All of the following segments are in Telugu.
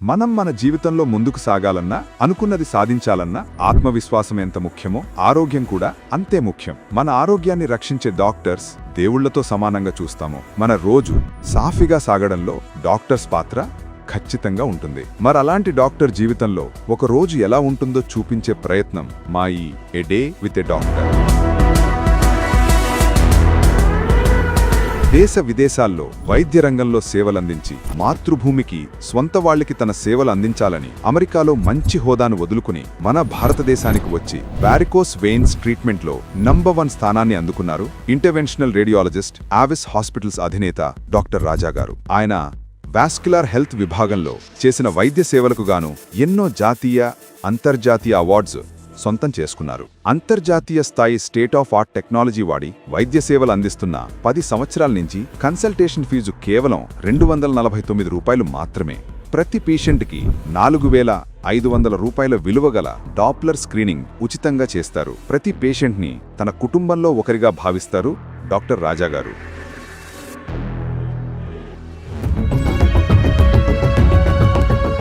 మనం మన జీవితంలో ముందుకు సాగాలన్నా అనుకున్నది సాధించాలన్నా ఆత్మవిశ్వాసం ఎంత ముఖ్యమో ఆరోగ్యం కూడా అంతే ముఖ్యం. మన ఆరోగ్యాన్ని రక్షించే డాక్టర్స్ దేవుళ్లతో సమానంగా చూస్తాము. మన రోజు సాఫీగా సాగడంలో డాక్టర్స్ పాత్ర ఖచ్చితంగా ఉంటుంది. మరలాంటి డాక్టర్ జీవితంలో ఒక రోజు ఎలా ఉంటుందో చూపించే ప్రయత్నం మా ఈ a day with a doctor. దేశ విదేశాల్లో వైద్య రంగంలో సేవలందించి మాతృభూమికి స్వంత వాళ్లకి తన సేవలు అందించాలని అమెరికాలో మంచి హోదాను వదులుకుని మన భారతదేశానికి వచ్చి వారికోస్ వెయిన్స్ ట్రీట్మెంట్లో నంబర్ 1 స్థానాన్ని అందుకున్నారు ఇంటర్వెన్షనల్ రేడియాలజిస్ట్ ఆవిస్ హాస్పిటల్స్ అధినేత డాక్టర్ రాజా గారు. ఆయన వాస్క్యులర్ హెల్త్ విభాగంలో చేసిన వైద్య సేవలకు గాను ఎన్నో జాతీయ అంతర్జాతీయ అవార్డ్స్ సొంతం చేసుకున్నారు. అంతర్జాతీయ స్థాయి స్టేట్ ఆఫ్ ఆర్ట్ టెక్నాలజీ వాడి వైద్య సేవలు అందిస్తున్న 10 సంవత్సరాల నుంచి కన్సల్టేషన్ ఫీజు కేవలం $249 మాత్రమే. ప్రతి పేషెంట్కి 4,500 రూపాయల విలువగల డాప్లర్ స్క్రీనింగ్ ఉచితంగా చేస్తారు. ప్రతి పేషెంట్ని తన కుటుంబంలో ఒకరిగా భావిస్తారు డాక్టర్ రాజా గారు.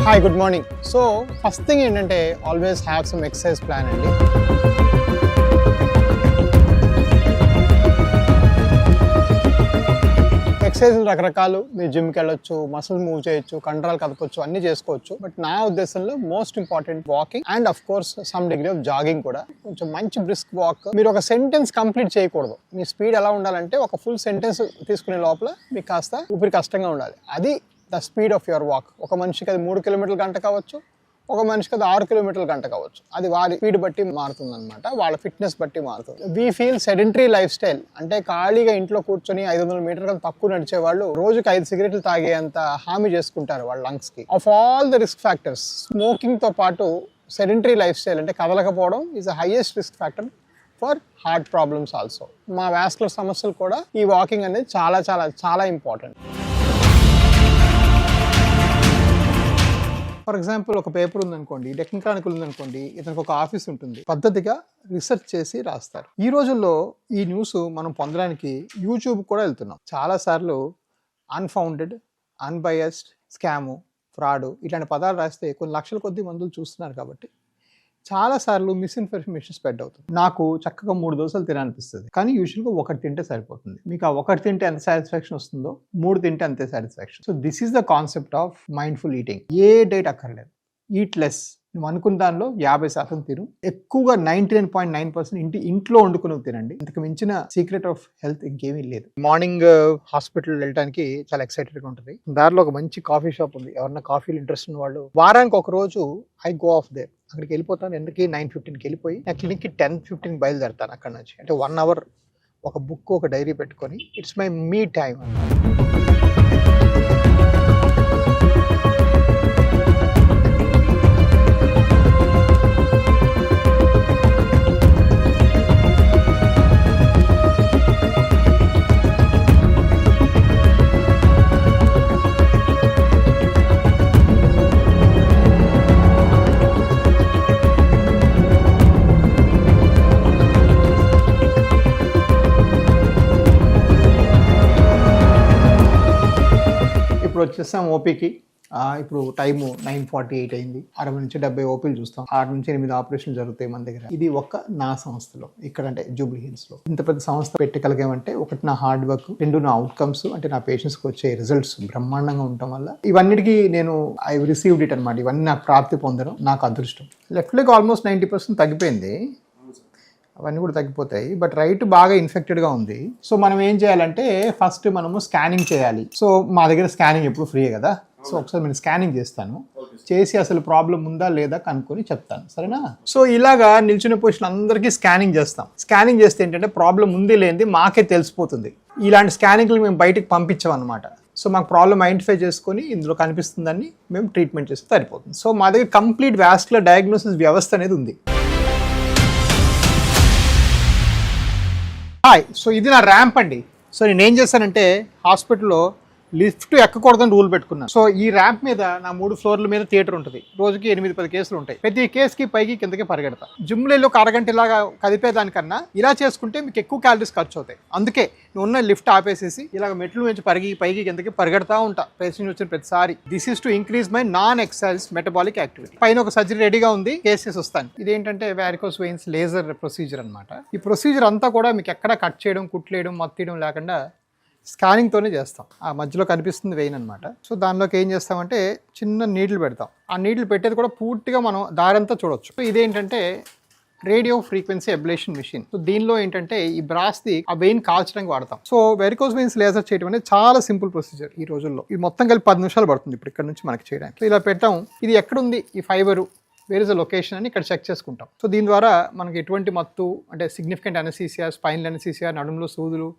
Hi, good morning. So first thing ఏంటంటే always have some exercise plan అండి. ఎక్సర్సైజ్ రకరకాలు, మీరు జిమ్కి వెళ్ళొచ్చు, మసిల్ మూవ్ చేయొచ్చు, కండరాలు కదపొచ్చు, అన్ని చేసుకోవచ్చు. బట్ నా ఉద్దేశంలో most important walking and of course some degree of jogging కూడా. కొంచెం మంచి బ్రిస్క్ వాక్. మీరు ఒక సెంటెన్స్ కంప్లీట్ చేయకూడదు. మీ స్పీడ్ ఎలా ఉండాలంటే ఒక ఫుల్ సెంటెన్స్ తీసుకునే లోపల మీకు కాస్త ఊపిరి కష్టంగా ఉండాలి. అది the speed of your walk. ఒక మనిషికి అది 3 కిలోమీటర్ల గంట కావచ్చు, ఒక మనిషికి అది 6 కిలోమీటర్ల గంట కావచ్చు. అది వారి స్పీడ్ బట్టి మారుతుంది అనమాట, వాళ్ళ ఫిట్నెస్ బట్టి మారుతుంది. We feel sedentary lifestyle అంటే ఖాళీగా ఇంట్లో కూర్చొని 500 మీటర్ల తక్కువ నడిచే వాళ్ళు రోజుకి 5 సిగరెట్లు తాగేంత హామీ చేసుకుంటారు వాళ్ళ లంగ్స్ కి. Of all the risk factors, smoking తో పాటు సెడెంటరీ లైఫ్ స్టైల్ అంటే కదలకపోవడం is the highest risk factor for heart problems also. మా వాస్కులర్ సమస్యలు కూడా ఈ వాకింగ్ అనేది చాలా చాలా చాలా ఇంపార్టెంట్. ఫర్ ఎగ్జాంపుల్ ఒక పేపర్ ఉందనుకోండి, డెక్కన్ క్రానికల్ ఉందనుకోండి, ఇతనికి ఒక ఆఫీస్ ఉంటుంది, పద్ధతిగా రీసెర్చ్ చేసి రాస్తారు. ఈ రోజుల్లో ఈ న్యూస్ మనం పొందడానికి యూట్యూబ్ కూడా వెళ్తున్నాం. చాలాసార్లు అన్ఫౌండెడ్, అన్బయస్డ్, స్కాము, ఫ్రాడ్ ఇట్లాంటి పదాలు రాస్తే కొన్ని లక్షల కొద్ది మందులు చూస్తున్నారు. కాబట్టి చాలాసార్లు మిస్ఇన్ఫర్మేషన్ స్ప్రెడ్ అవుతుంది. నాకు చక్కగా 3 దోశలు తినాలనిపిస్తుంది, కానీ యూజువల్గా 1 తింటే సరిపోతుంది. మీకు ఆ 1 తింటే ఎంత సాటిస్ఫాక్షన్ వస్తుందో 3 తింటే అంతే satisfaction. So this is the concept of mindful eating. A diet అక్కర్లేదు, ఈట్ లెస్. నువ్వు అనుకున్న దానిలో 50% తిను, ఎక్కువగా 99.9% ఇంట్లో వండుకుని తినండి. ఇంతకు మించిన సీక్రెట్ ఆఫ్ హెల్త్ ఇంకేమీ లేదు. మార్నింగ్ హాస్పిటల్ వెళ్ళడానికి చాలా ఎక్సైటెడ్గా ఉంటుంది. దారిలో ఒక మంచి కాఫీ షాప్ ఉంది. ఎవరన్నా కాఫీలు ఇంట్రెస్ట్ ఉన్న వాళ్ళు వారానికి ఒక రోజు ఐ గో ఆఫ్ దేర్. అక్కడికి వెళ్ళిపోతాను. ఎందుకు 9:15కి వెళ్ళిపోయి నా క్లినిక్కి 10:15 బయలుదేరుతాను. అక్కడ నుంచి అంటే 1 అవర్ ఒక బుక్, ఒక డైరీ పెట్టుకొని ఇట్స్ మై మీ టైం. వచ్చేసాం ఓపీకి. ఇప్పుడు టైము 9:48 అయింది. 60 నుంచి 70 ఓపీలు చూస్తాం. 6 నుంచి 8 ఆపరేషన్లు జరుగుతాయి మన దగ్గర. ఇది ఒక్క నా సంస్థలో, ఇక్కడ అంటే జూబ్లీ హిల్స్ లో. ఇంత పెద్ద సంస్థ పెట్టగలిగామంటే ఒకటి నా హార్డ్ వర్క్, 2 నా అవుట్కమ్స్ అంటే నా పేషెంట్స్కి వచ్చే రిజల్ట్స్ బ్రహ్మాండంగా ఉండటం వల్ల ఇవన్నిటికీ నేను ఐ రిసీవ్డ్ ఇట్ అనమాట. ఇవన్నీ నాకు ప్రాప్తి పొందడం నాకు అదృష్టం. లెఫ్ట్ లెగ్ ఆల్మోస్ట్ 90% తగ్గిపోయింది, అవన్నీ కూడా తగ్గిపోతాయి. బట్ రైట్ బాగా ఇన్ఫెక్టెడ్గా ఉంది. సో మనం ఏం చేయాలంటే ఫస్ట్ మనము స్కానింగ్ చేయాలి. సో మా దగ్గర స్కానింగ్ ఎప్పుడు ఫ్రీయే కదా. సో ఒకసారి నేను స్కానింగ్ చేస్తాను, చేసి అసలు ప్రాబ్లం ఉందా లేదా కనుక్కొని చెప్తాను, సరేనా? సో ఇలాగా నిల్చున్న పొజిషన్ అందరికీ స్కానింగ్ చేస్తాం. స్కానింగ్ చేస్తే ఏంటంటే ప్రాబ్లం ఉంది లేనిది మాకే తెలిసిపోతుంది. ఇలాంటి స్కానింగ్లు మేము బయటకు పంపించాం అనమాట. సో మాకు ప్రాబ్లం ఐడెంటిఫై చేసుకొని ఇందులో కనిపిస్తుందని మేము ట్రీట్మెంట్ చేస్తే సరిపోతుంది. సో మా దగ్గర కంప్లీట్ వాస్కులర్ డయాగ్నోసిస్ వ్యవస్థ అనేది ఉంది. హాయ్, సో ఇది నా ర్యాంప్ అండి. సో నేను ఏం చేశానంటే హాస్పిటల్లో లిఫ్ట్ ఎక్కకూడదని రూల్ పెట్టుకున్నాను. సో ఈ ర్యాంప్ మీద నా 3 ఫ్లోర్ల మీద థియేటర్ ఉంటుంది. రోజుకి 8-10 కేసులు ఉంటాయి. ప్రతి కేసుకి పైకి కిందకి పరిగెడతా. జిమ్లో ఒక అరగంట ఇలాగా కదిపేదానికన్నా ఇలా చేసుకుంటే మీకు ఎక్కువ క్యాలరీస్ ఖర్చు అవుతాయి. అందుకే నువ్వు ఉన్న లిఫ్ట్ ఆపేసేసి ఇలాగ మెట్లు నుంచి పైకి కిందకి పరిగెడతా ఉంటా పేషెంట్ వచ్చిన ప్రతిసారి. This is to increase my non exercise metabolic activity. పైన ఒక సర్జరీ రెడీగా ఉంది, కేసెస్ వస్తాను. ఇదేంటంటే వారికోస్ వెయిన్స్ లేజర్ ప్రొసీజర్ అనమాట. ఈ ప్రొసీజర్ అంతా కూడా మీకు ఎక్కడ కట్ చేయడం, కుట్లేయడం, మత్తీయడం లేకుండా స్కానింగ్తోనే చేస్తాం. ఆ మధ్యలో కనిపిస్తుంది వెయిన్ అనమాట. సో దానిలోకి ఏం చేస్తామంటే చిన్న నీళ్లు పెడతాం. ఆ నీళ్లు పెట్టేది కూడా పూర్తిగా మనం దారంతా చూడొచ్చు. సో ఇదేంటంటే radio frequency ablation machine. So దీనిలో ఏంటంటే ఈ బ్రాస్ది ఆ వెయిన్ కాల్చడానికి వాడతాం. సో వెరికోస్ వెయిన్స్ లేజర్ చేయడం అనేది చాలా సింపుల్ ప్రొసీజర్ ఈ రోజుల్లో. ఇది మొత్తం కలిపి 10 నిమిషాలు పడుతుంది ఇప్పుడు ఇక్కడ నుంచి మనకి చేయడానికి. సో ఇలా పెట్టాం. ఇది ఎక్కడుంది ఈ fibre, where is a location అని ఇక్కడ చెక్ చేసుకుంటాం. సో దీని ద్వారా మనకి ఎటువంటి మత్తు అంటే సిగ్నిఫికెంట్ అనెస్థీసియా, స్పైనల్ అనెస్థీసియా, నడుములో సూదులు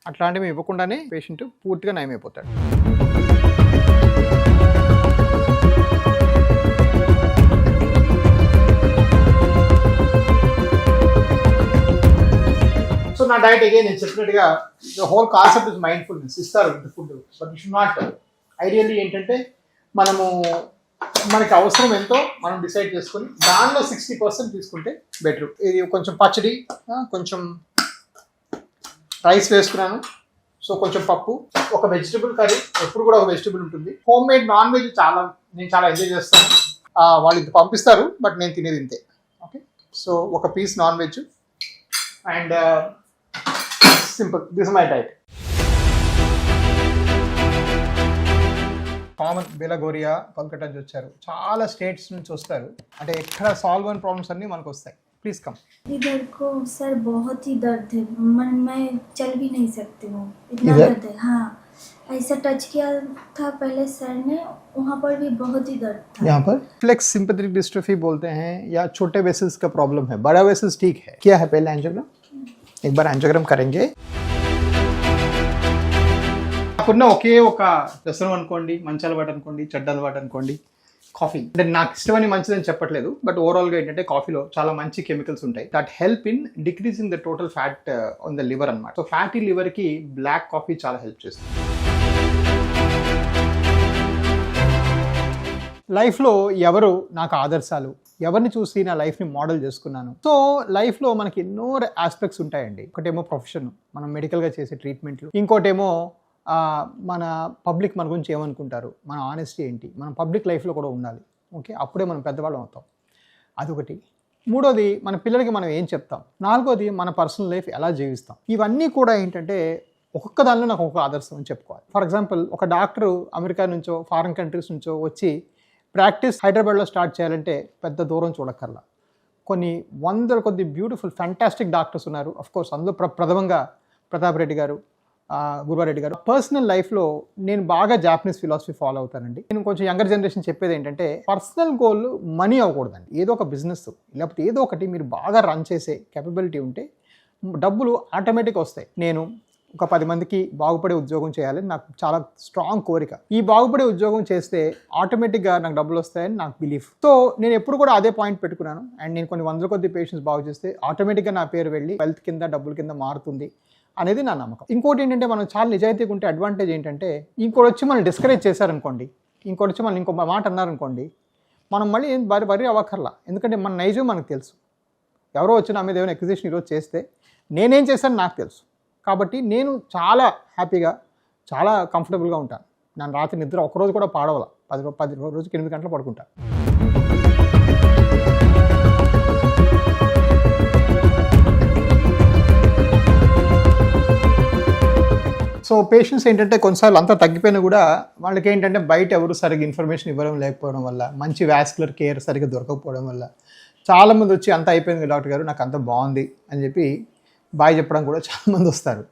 అట్లాంటివి ఇవ్వకుండానే పేషెంట్ పూర్తిగా నయమైపోతాడు. సో నా డైట్ అగైన్ నేను చెప్పినట్టుగా the whole concept is mindfulness. ఇస్తారు food, but you should not. Ideally ఏంటంటే మనకి అవసరం ఎంతో మనం డిసైడ్ చేసుకుని దానిలో 60% తీసుకుంటే బెటర్. ఇది కొంచెం పచ్చడి, కొంచెం రైస్ వేసుకున్నాను. సో కొంచెం పప్పు, ఒక వెజిటబుల్ కర్రీ, ఎప్పుడు కూడా ఒక వెజిటబుల్ ఉంటుంది. హోమ్ మేడ్ నాన్ వెజ్ నేను చాలా ఎంజాయ్ చేస్తాను. వాళ్ళు ఇది పంపిస్తారు, బట్ నేను తినేది ఇంతే. ఓకే, సో ఒక piece non veg and simple. This my diet. Common Belgharia, Kolkata నుంచి వచ్చారు. చాలా స్టేట్స్ నుంచి వస్తారు. అంటే ఎక్కడ సాల్వ్ అయిన ప్రాబ్లమ్స్ అన్నీ మనకు వస్తాయి. Please come. इधर को सर बहुत ही दर्द है, मैं चल भी नहीं सकती हूँ, इतना दर्द है। हाँ, ऐसा टच किया था पहले सर ने, वहाँ पर भी बहुत ही दर्द था। यहाँ पर फ्लेक्स सिंपैथेटिक डिस्ट्रोफी बोलते हैं या छोटे वेसल्स का प्रॉब्लम है, बड़ा वेसल्स ठीक है। क्या है पहले एंजियोग्राम, एक बार एंजियोग्राम करेंगे। నాకున్న ఒకే ఒక వ్యసనం అనుకోండి, మంచి అలవాటు అనుకోండి, చెడ్డ అలవాటు అనుకోండి, కాఫీ. అంటే నాకు ఇష్టమని మంచిదని చెప్పట్లేదు, బట్ ఓవరాల్గా ఏంటంటే కాఫీలో చాలా మంచి కెమికల్స్ ఉంటాయి that help in decreasing the total fat on the liver అన్నమాట. సో ఫ్యాటీ లివర్కి బ్లాక్ కాఫీ చాలా హెల్ప్ చేస్తుంది. లైఫ్లో ఎవరు నాకు ఆదర్శాలు, ఎవరిని చూసి నా లైఫ్ని మోడల్ చేసుకున్నాను. సో లైఫ్లో మనకి ఎన్నో ఆస్పెక్ట్స్ ఉంటాయండి. ఒకటేమో ప్రొఫెషన్, మనం మెడికల్గా చేసే ట్రీట్మెంట్లు. ఇంకోటేమో మన పబ్లిక్ మన గురించి ఏమనుకుంటారు, మన ఆనెస్టీ ఏంటి, మనం పబ్లిక్ లైఫ్లో కూడా ఉండాలి. ఓకే, అప్పుడే మనం పెద్దవాళ్ళం అవుతాం. అదొకటి. మూడోది మన పిల్లలకి మనం ఏం చెప్తాం. నాలుగోది మన పర్సనల్ లైఫ్ ఎలా జీవిస్తాం. ఇవన్నీ కూడా ఏంటంటే ఒక్కొక్క దానిలో నాకు ఒక ఆదర్శం అని చెప్పుకోవాలి. ఫర్ ఎగ్జాంపుల్, ఒక డాక్టరు అమెరికా నుంచో ఫారిన్ కంట్రీస్ నుంచో వచ్చి ప్రాక్టీస్ హైదరాబాద్లో స్టార్ట్ చేయాలంటే పెద్ద దూరం చూడక్కర్లా. కొన్ని వందల కొద్ది బ్యూటిఫుల్ ఫ్యాంటాస్టిక్ డాక్టర్స్ ఉన్నారు. అఫ్కోర్స్ అందులో ప్రథమంగా ప్రతాప్ రెడ్డి గారు, గురువారెడ్డి గారు. పర్సనల్ లైఫ్లో నేను బాగా జాపనీస్ ఫిలాసఫీ ఫాలో అవుతానండి. నేను కొంచెం యంగర్ జనరేషన్ చెప్పేది ఏంటంటే పర్సనల్ గోల్ మనీ అవ్వకూడదండి. ఏదో ఒక బిజినెస్ లేకపోతే ఏదో ఒకటి మీరు బాగా రన్ చేసే కేపబిలిటీ ఉంటే డబ్బులు ఆటోమేటిక్గా వస్తాయి. నేను ఒక 10 మందికి బాగుపడే ఉద్యోగం చేయాలని నాకు చాలా స్ట్రాంగ్ కోరిక. ఈ బాగుపడే ఉద్యోగం చేస్తే ఆటోమేటిక్గా నాకు డబ్బులు వస్తాయని నాకు బిలీఫ్. సో నేను ఎప్పుడు కూడా అదే పాయింట్ పెట్టుకున్నాను. అండ్ నేను కొన్ని వందల కొద్ది పేషెంట్స్ బాగు చేస్తే ఆటోమేటిక్గా నా పేరు వెళ్ళి వెల్త్ కింద, డబ్బుల కింద మారుతుంది అనేది నా నమ్మకం. ఇంకోటి ఏంటంటే మనం చాలా నిజాయితీగా ఉంటే అడ్వాంటేజ్ ఏంటంటే ఇంకోటి వచ్చి మనం డిస్కరేజ్ చేశారనుకోండి, ఇంకోటి వచ్చి మనం ఇంకో మాట అన్నారనుకోండి, మనం మళ్ళీ ఏం వరి అవ్వక్కర్లా. ఎందుకంటే మన నైజం మనకు తెలుసు. ఎవరో వచ్చి నా మీద ఏమైనా ఎక్విజిషన్ ఈరోజు చేస్తే నేనేం చేశాను నాకు తెలుసు. కాబట్టి నేను చాలా హ్యాపీగా, చాలా కంఫర్టబుల్గా ఉంటాను. నేను రాత్రి నిద్ర ఒక్కరోజు కూడా పాడవల. 10 రోజుకి 8 గంటలు పడుకుంటాను. సో పేషెంట్స్ ఏంటంటే కొన్నిసార్లు అంతా తగ్గిపోయినా కూడా వాళ్ళకి ఏంటంటే బయట ఎవరు సరిగ్గా ఇన్ఫర్మేషన్ ఇవ్వడం లేకపోవడం వల్ల, మంచి వాస్కులర్ కేర్ సరిగ్గా దొరకకపోవడం వల్ల చాలామంది వచ్చి అంతా అయిపోయింది డాక్టర్ గారు, నాకు అంత బాగుంది అని చెప్పి బాయ్ చెప్పడం కూడా చాలామంది వస్తారు.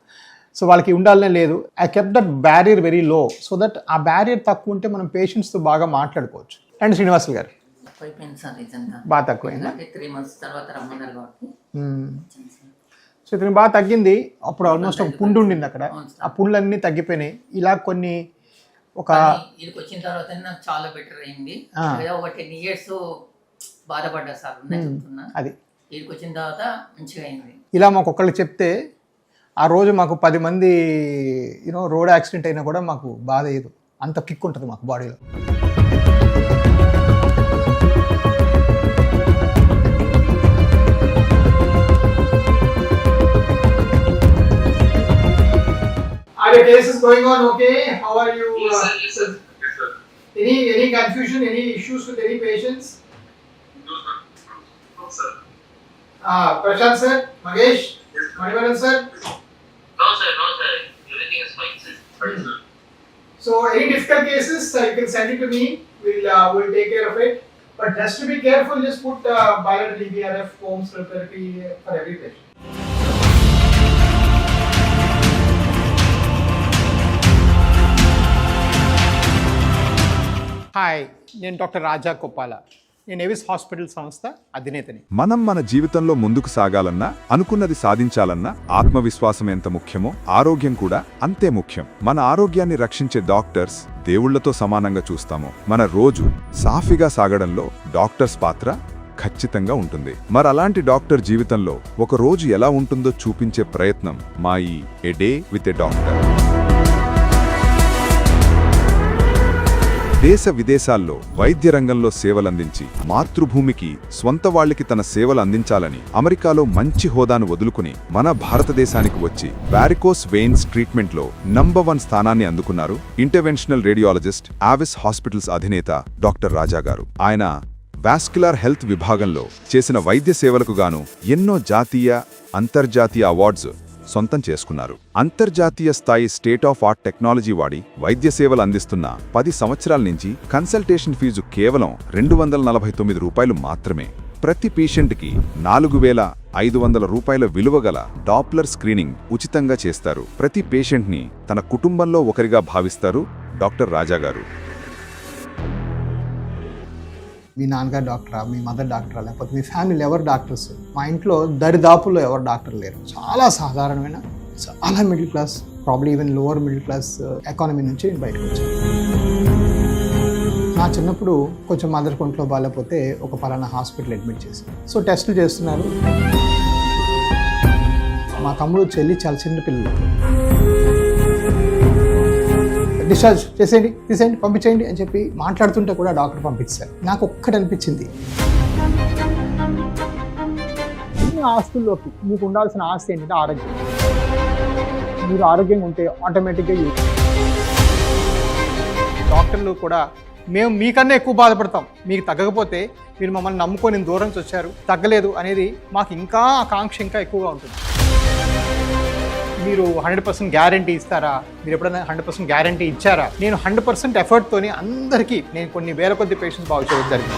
సో వాళ్ళకి ఉండాలనే లేదు. I kept that barrier very low, so that ఆ బ్యారియర్ తక్కువ ఉంటే మనం పేషెంట్స్తో బాగా మాట్లాడుకోవచ్చు. అండ్ శ్రీనివాసులు గారు బాగా తక్కువైందా? 3 months తర్వాత రమ్మన్నారు కాబట్టి సో ఇతను బాగా తగ్గింది. అప్పుడు ఆల్మోస్ట్ ఒక పుండు ఉండింది అక్కడ, ఆ పుండ్లన్నీ తగ్గిపోయినాయి. ఇలా కొన్ని ఒక ఇక్కడికి వచ్చిన తర్వాత నాకు చాలా బెటర్ అయింది. ఒక 10 years బాధపడ్డా సార్ చెప్తున్నా. అది ఇక్కడికి వచ్చిన తర్వాత మంచిగా అయింది. ఇలా మాకు ఒక్కళ్ళకి చెప్తే ఆ రోజు మాకు 10 మంది రోడ్ యాక్సిడెంట్ అయినా కూడా మాకు బాధ లేదు, అంత కిక్ ఉంటుంది మాకు బాడీలో. Are the cases going on okay? How are you? Yes, sir. Yes, sir. Any confusion, any issues with any patients? No, sir. No, sir. Prashant sir, Magesh, Yes, sir. Manivaran sir. No, sir. No, sir. Everything is fine, sir. Fine, sir. So any difficult cases, you can send it to me. We'll take care of it. But just to be careful, just put bilateral EBRF, foam scrub therapy for every patient. Hi, నేను డాక్టర్ రాజా కొప్పాల. నేను ఎవిస్ హాస్పిటల్ సంస్థ అధినేతని. మనం మన జీవితంలో ముందుకు సాగాలన్నా, అనుకున్నది సాధించాలన్నా ఆత్మవిశ్వాసం ఎంత ముఖ్యమో ఆరోగ్యం కూడా అంతే ముఖ్యం. మన ఆరోగ్యాన్ని రక్షించే డాక్టర్స్ దేవుళ్లతో సమానంగా చూస్తాము. మన రోజు సాఫీగా సాగడంలో డాక్టర్స్ పాత్ర ఖచ్చితంగా ఉంటుంది. మరలాంటి డాక్టర్ జీవితంలో ఒక రోజు ఎలా ఉంటుందో చూపించే ప్రయత్నం మా ఈ a day with a doctor. దేశ విదేశాల్లో వైద్య రంగంలో సేవలందించి మాతృభూమికి, స్వంత వాళ్లకి తన సేవలు అందించాలని అమెరికాలో మంచి హోదాను వదులుకుని మన భారతదేశానికి వచ్చి వారికోస్ వెయిన్స్ ట్రీట్మెంట్లో నంబర్ 1 స్థానాన్ని అందుకున్నారు ఇంటర్వెన్షనల్ రేడియాలజిస్ట్ ఆవిస్ హాస్పిటల్స్ అధినేత డాక్టర్ రాజా గారు. ఆయన వాస్క్యులర్ హెల్త్ విభాగంలో చేసిన వైద్య సేవలకు గాను ఎన్నో జాతీయ, అంతర్జాతీయ అవార్డ్స్ సొంతం చేసుకున్నారు. అంతర్జాతీయ స్థాయి స్టేట్ ఆఫ్ ఆర్ట్ టెక్నాలజీ వాడి వైద్య సేవలు అందిస్తున్న 10 సంవత్సరాల నుంచి కన్సల్టేషన్ ఫీజు కేవలం $249 మాత్రమే. ప్రతి పేషెంట్కి 4,500 రూపాయల విలువగల డాప్లర్ స్క్రీనింగ్ ఉచితంగా చేస్తారు. ప్రతి పేషెంట్ని తన కుటుంబంలో ఒకరిగా భావిస్తారు డాక్టర్ రాజా గారు. మీ నాన్నగారు డాక్టరా, మీ మదర్ డాక్టరా, లేకపోతే మీ ఫ్యామిలీలో ఎవరు డాక్టర్స్? మా ఇంట్లో దరిదాపుల్లో ఎవరు డాక్టర్ లేరు. చాలా సాధారణమైన, చాలా middle class, probably even lower middle class economy నుంచి నేను బయటకు వచ్చాను. నా చిన్నప్పుడు కొంచెం మదర్ కొంట్లో బాగాలేకపోతే ఒక పలానా హాస్పిటల్ అడ్మిట్ చేశాను. సో టెస్టులు చేస్తున్నారు. మా తమ్ముడు చెల్లి చాలా చిన్న పిల్లలు. డిశ్చార్జ్ చేసేయండి, తీసేయండి, పంపించేయండి అని చెప్పి మాట్లాడుతుంటే కూడా డాక్టర్ పంపించారు. నాకు ఒక్కటి అనిపించింది, ఇన్ని ఆస్తుల్లోకి మీకు ఉండాల్సిన ఆస్తి ఏంటంటే ఆరోగ్యం. మీరు ఆరోగ్యంగా ఉంటే ఆటోమేటిక్గా డాక్టర్లు కూడా మేము మీకన్నా ఎక్కువ బాధపడతాం. మీకు తగ్గకపోతే మీరు మమ్మల్ని నమ్ముకొని దూరం నుంచి వచ్చారు, తగ్గలేదు అనేది మాకు ఇంకా ఆకాంక్ష ఇంకా ఎక్కువగా ఉంటుంది. మీరు 100% గ్యారంటీ ఇస్తారా? మీరు ఎప్పుడైనా 100% గ్యారంటీ ఇచ్చారా? నేను 100% ఎఫర్ట్తోని అందరికీ నేను కొన్ని వేల కొద్ది పేషెంట్స్ బాగు చేయడం జరిగింది.